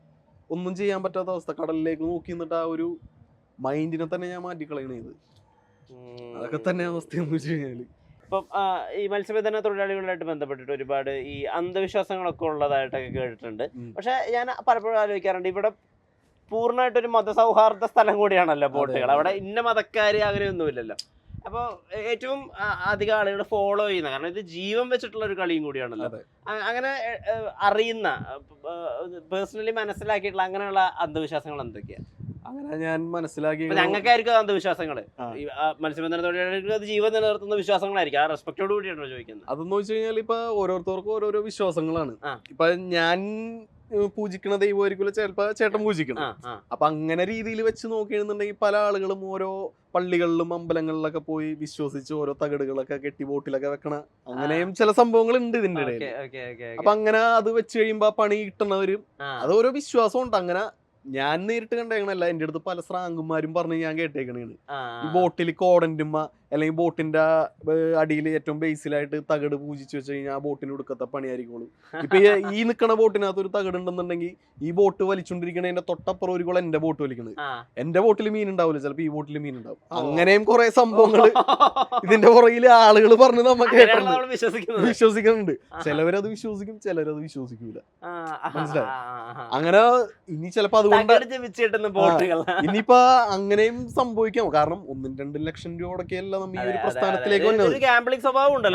ഒന്നും ചെയ്യാൻ പറ്റാത്ത അവസ്ഥ. കടലിലേക്ക് നോക്കി നിന്നിട്ട് ആ ഒരു മൈൻഡിനെ തന്നെ ഞാൻ മാറ്റിക്കളയണത്. അതൊക്കെ തന്നെ അവസ്ഥയെന്ന് വെച്ച് കഴിഞ്ഞാൽ. ഇപ്പം ഈ മത്സ്യബന്ധന തൊഴിലാളികളുമായിട്ട് ബന്ധപ്പെട്ടിട്ട് ഒരുപാട് ഈ അന്ധവിശ്വാസങ്ങളൊക്കെ ഉള്ളതായിട്ടൊക്കെ കേട്ടിട്ടുണ്ട്. പക്ഷെ ഞാൻ പലപ്പോഴും ആലോചിക്കാറുണ്ട്, ഇവിടെ പൂർണ്ണമായിട്ടൊരു മതസൗഹാർദ്ദ സ്ഥലം കൂടിയാണല്ലോ ബോട്ടുകൾ. അവിടെ ഇന്ന മതക്കാര് അങ്ങനെയൊന്നുമില്ലല്ലോ. അപ്പോൾ ഏറ്റവും അധികം ആളുകൾ ഫോളോ ചെയ്യുന്ന, കാരണം ഇത് ജീവൻ വെച്ചിട്ടുള്ള ഒരു കളിയും കൂടിയാണല്ലോ. അങ്ങനെ അറിയുന്ന, പേഴ്സണലി മനസ്സിലാക്കിയിട്ടുള്ള അങ്ങനെയുള്ള അന്ധവിശ്വാസങ്ങൾ എന്തൊക്കെയാണ്? അങ്ങനെ ഞാൻ മനസ്സിലാക്കി, ഞങ്ങൾക്കായിരിക്കും അന്ധവിശ്വാസങ്ങൾ, മത്സ്യബന്ധന തൊഴിലാളികൾക്ക് അത് ജീവൻ നിലനിർത്തുന്ന വിശ്വാസങ്ങളായിരിക്കും. ആ റെസ്പെക്റ്റോട് കൂടിയാണോ ചോദിക്കുന്നത്? അതെന്ന് വെച്ച് കഴിഞ്ഞാൽ ഇപ്പൊ ഓരോരുത്തർക്കും ഓരോരോ വിശ്വാസങ്ങളാണ്. ഇപ്പൊ ഞാൻ പൂജിക്കണ ദൈവമായിരിക്കും ചിലപ്പോ ചേട്ടൻ പൂജിക്കണം. അപ്പൊ അങ്ങനെ രീതിയിൽ വെച്ച് നോക്കിയെന്നുണ്ടെങ്കിൽ പല ആളുകളും ഓരോ പള്ളികളിലും അമ്പലങ്ങളിലൊക്കെ പോയി വിശ്വസിച്ച് ഓരോ തകടുകളൊക്കെ കെട്ടി ബോട്ടിലൊക്കെ വെക്കണ അങ്ങനെയും ചില സംഭവങ്ങൾ ഉണ്ട് ഇതിന്റെ ഇടയിൽ. അപ്പൊ അങ്ങനെ അത് വെച്ച് കഴിയുമ്പോ പണി കിട്ടണവരും, അത് ഓരോ വിശ്വാസം ഉണ്ട്. അങ്ങനെ ഞാൻ നേരിട്ട് കണ്ടേക്കണല്ല, എൻ്റെ അടുത്ത് പല സ്രാങ്കുമാരും പറഞ്ഞ് ഞാൻ കേട്ടേക്കണേണ്. ഈ ബോട്ടിൽ കോടന്റുമ്മ അല്ലെങ്കിൽ ബോട്ടിന്റെ അടിയിൽ ഏറ്റവും ബേസിലായിട്ട് തകട് പൂജിച്ച് വെച്ച് കഴിഞ്ഞാൽ ആ ബോട്ടിന് കൊടുക്കത്ത പണിയായിരിക്കുള്ളൂ. ഇപ്പൊ ഈ നിൽക്കണ ബോട്ടിനകത്ത് ഒരു തകട് ഉണ്ടെന്നുണ്ടെങ്കിൽ ഈ ബോട്ട് വലിച്ചുകൊണ്ടിരിക്കണതിന്റെ തൊട്ടപ്പുറം ഒരു കുളം എന്റെ ബോട്ട് വലിക്കണത്. എന്റെ ബോട്ടിൽ മീൻ ഉണ്ടാവില്ല, ചിലപ്പോ ഈ ബോട്ടിൽ മീൻ ഉണ്ടാവും. അങ്ങനെയും കുറെ സംഭവങ്ങൾ ഇതിന്റെ പുറകിൽ ആളുകൾ പറഞ്ഞ് നമ്മൾ കേട്ടിട്ടുണ്ട്, വിശ്വസിക്കുന്നുണ്ട്. ചിലവരത് വിശ്വസിക്കും, ചിലരത് വിശ്വസിക്കൂല. മനസ്സിലായി? അങ്ങനെ ഇനി ചിലപ്പോ അതുകൊണ്ട് ഇനിയിപ്പോ അങ്ങനെയും സംഭവിക്കാം. കാരണം 1-2 ലക്ഷം രൂപയൊക്കെയല്ല നമ്മ ഈ ഒരു പ്രസ്ഥാനത്തിലേക്ക് വന്നത്.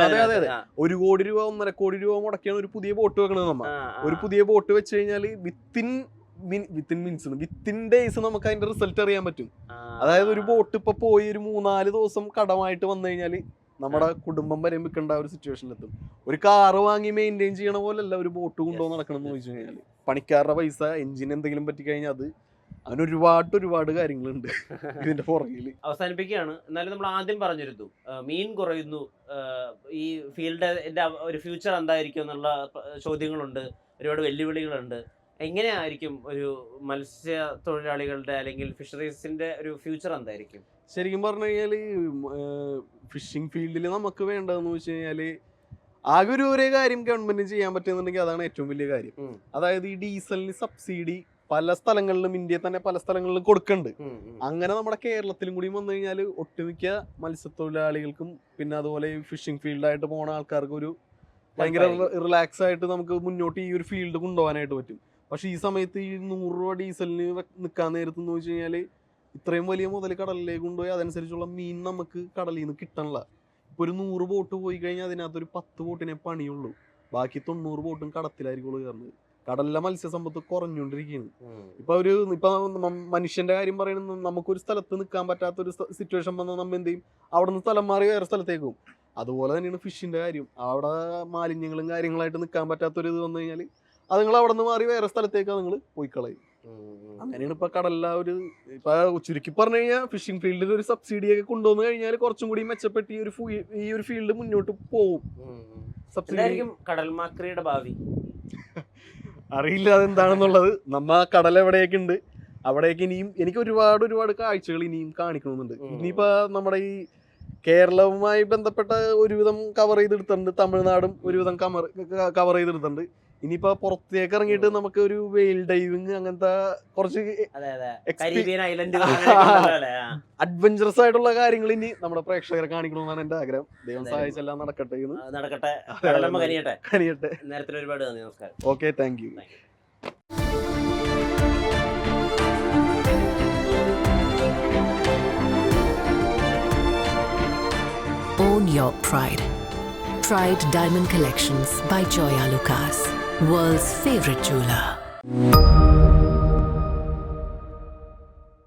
അതെ അതെ അതെ, 1 കോടി രൂപ 1.5 കോടി രൂപ മുടക്കിയാണ് ഒരു പുതിയ ബോട്ട് വെക്കണത്. നമ്മ ഒരു പുതിയ ബോട്ട് വെച്ച് കഴിഞ്ഞാൽ വിത്തിൻ ഡേയ്സ് നമുക്ക് അതിന്റെ റിസൾട്ട് അറിയാൻ പറ്റും. അതായത് ഒരു ബോട്ട് ഇപ്പൊ പോയി ഒരു 3-4 ദിവസം കടമായിട്ട് വന്നു കഴിഞ്ഞാൽ നമ്മുടെ കുടുംബം വരെ വിൽക്കേണ്ട ഒരു സിറ്റുവേഷനിലെത്തും. ഒരു കാറ് വാങ്ങി മെയിൻറ്റെയിൻ ചെയ്യണ പോലെയല്ല ഒരു ബോട്ട് കൊണ്ടുപോകുന്ന നടക്കണം എന്ന് ചോദിച്ചു കഴിഞ്ഞാൽ. പണിക്കാരുടെ പൈസ, എഞ്ചിൻ എന്തെങ്കിലും പറ്റിക്കഴിഞ്ഞാൽ അത് അങ്ങനെ ഒരുപാട് കാര്യങ്ങളുണ്ട് ഇതിന്റെ പുറകിൽ. അവസാനിപ്പിക്കുകയാണ്. എന്നാലും നമ്മൾ ആദ്യം പറഞ്ഞിരുന്നു മീൻ കുറയുന്നു, ഈ ഫീൽഡിന്റെ ഒരു ഫ്യൂച്ചർ എന്തായിരിക്കും എന്നുള്ള ചോദ്യങ്ങളുണ്ട്, ഒരുപാട് വെല്ലുവിളികളുണ്ട്. എങ്ങനെയായിരിക്കും ഒരു മത്സ്യ തൊഴിലാളികളുടെ അല്ലെങ്കിൽ ഫിഷറീസിന്റെ ഒരു ഫ്യൂച്ചർ എന്തായിരിക്കും? ശരിക്കും പറഞ്ഞു കഴിഞ്ഞാൽ ഫിഷിംഗ് ഫീൽഡിൽ നമുക്ക് വേണ്ടതെന്ന് വെച്ച് കഴിഞ്ഞാൽ ആകെ ഒരേ കാര്യം ഗവൺമെന്റിന് ചെയ്യാൻ പറ്റുന്നുണ്ടെങ്കിൽ അതാണ് ഏറ്റവും വലിയ കാര്യം. അതായത് ഈ ഡീസലിന് സബ്സിഡി പല സ്ഥലങ്ങളിലും, ഇന്ത്യയിൽ തന്നെ പല സ്ഥലങ്ങളിലും കൊടുക്കുന്നുണ്ട്. അങ്ങനെ നമ്മുടെ കേരളത്തിലും കൂടി വന്നു കഴിഞ്ഞാൽ ഒട്ടുമിക്ക മത്സ്യത്തൊഴിലാളികൾക്കും പിന്നെ അതുപോലെ ഫിഷിംഗ് ഫീൽഡായിട്ട് പോണ ആൾക്കാർക്ക് ഒരു ഭയങ്കര റിലാക്സ് ആയിട്ട് നമുക്ക് മുന്നോട്ട് ഈ ഒരു ഫീൽഡ് കൊണ്ടുപോകാനായിട്ട് പറ്റും. പക്ഷെ ഈ സമയത്ത് ഈ 100 രൂപ ഡീസലിന് നിൽക്കാൻ നേരത്ത് എന്ന് വെച്ച് കഴിഞ്ഞാൽ ഇത്രയും വലിയ മുതൽ കടലിലേക്ക് കൊണ്ടുപോയി അതനുസരിച്ചുള്ള മീൻ നമുക്ക് കടലിൽ നിന്ന് കിട്ടണില്ല. ഇപ്പൊ ഒരു 100 ബോട്ട് പോയി കഴിഞ്ഞാൽ അതിനകത്തൊരു 10 ബോട്ടിനെ പണിയുള്ളൂ, ബാക്കി 90 ബോട്ടും കടത്തിലായിരിക്കുള്ളൂ കയറുന്നത്. കടലിലെ മത്സ്യസമ്പത്ത് കുറഞ്ഞുകൊണ്ടിരിക്കുകയാണ്. ഇപ്പൊ മനുഷ്യന്റെ കാര്യം പറയുന്നത്, നമുക്കൊരു സ്ഥലത്ത് നിൽക്കാൻ പറ്റാത്തൊരു സിറ്റുവേഷൻ വന്നാൽ നമ്മൾ എന്ത് ചെയ്യും? അവിടെ നിന്ന് സ്ഥലം മാറി വേറെ സ്ഥലത്തേക്ക് പോകും. അതുപോലെ തന്നെയാണ് ഫിഷിന്റെ കാര്യം. അവിടെ മാലിന്യങ്ങളും കാര്യങ്ങളായിട്ട് നിൽക്കാൻ പറ്റാത്തൊരു ഇത് വന്നു കഴിഞ്ഞാൽ അത് നിങ്ങൾ അവിടെ നിന്ന് മാറി വേറെ സ്ഥലത്തേക്ക് നിങ്ങൾ പോയി കളയും. അങ്ങനെയാണ് ഇപ്പൊ കടലിലെ ഒരു, ഇപ്പൊ ചുരുക്കി പറഞ്ഞു കഴിഞ്ഞാൽ ഫിഷിംഗ് ഫീൽഡിൽ ഒരു സബ്സിഡി ഒക്കെ കൊണ്ടുവന്നു കഴിഞ്ഞാൽ കുറച്ചും കൂടി മെച്ചപ്പെട്ട് ഈ ഒരു ഫീൽഡ് മുന്നോട്ട് പോകും. കടൽമാക്രിയുടെ ഭാവി അറിയില്ല അതെന്താണെന്നുള്ളത്. നമ്മ കടൽ എവിടെയൊക്കെ ഉണ്ട് അവിടേക്ക് ഇനിയും എനിക്ക് ഒരുപാട് കാഴ്ചകൾ ഇനിയും കാണിക്കണമെന്നുണ്ട്. ഇനിയിപ്പോ നമ്മുടെ ഈ കേരളവുമായി ബന്ധപ്പെട്ട ഒരുവിധം കവർ ചെയ്തെടുത്തിട്ടുണ്ട്. തമിഴ്നാടും ഒരുവിധം കവർ ചെയ്തെടുത്തിട്ടുണ്ട്. ഇനിയിപ്പോ പുറത്തേക്ക് ഇറങ്ങിയിട്ട് നമുക്ക് ഒരു വെയിൽ ഡൈവിങ് അങ്ങനത്തെ കുറച്ച് അഡ്വഞ്ചറസ് ആയിട്ടുള്ള കാര്യങ്ങൾ ഇനി നമ്മുടെ പ്രേക്ഷകരെ കാണിക്കണമെന്നാണ് എന്റെ ആഗ്രഹം. ദൈവം സഹായിച്ചെല്ലാം നടക്കട്ടെ. കനിയട്ടെ. നേരത്തെ ഒരുപാട് നന്ദി. നമസ്കാരം. Okay, thank you. Own your pride. Pride Diamond Collections by Joya Lucas, world's favorite jeweler.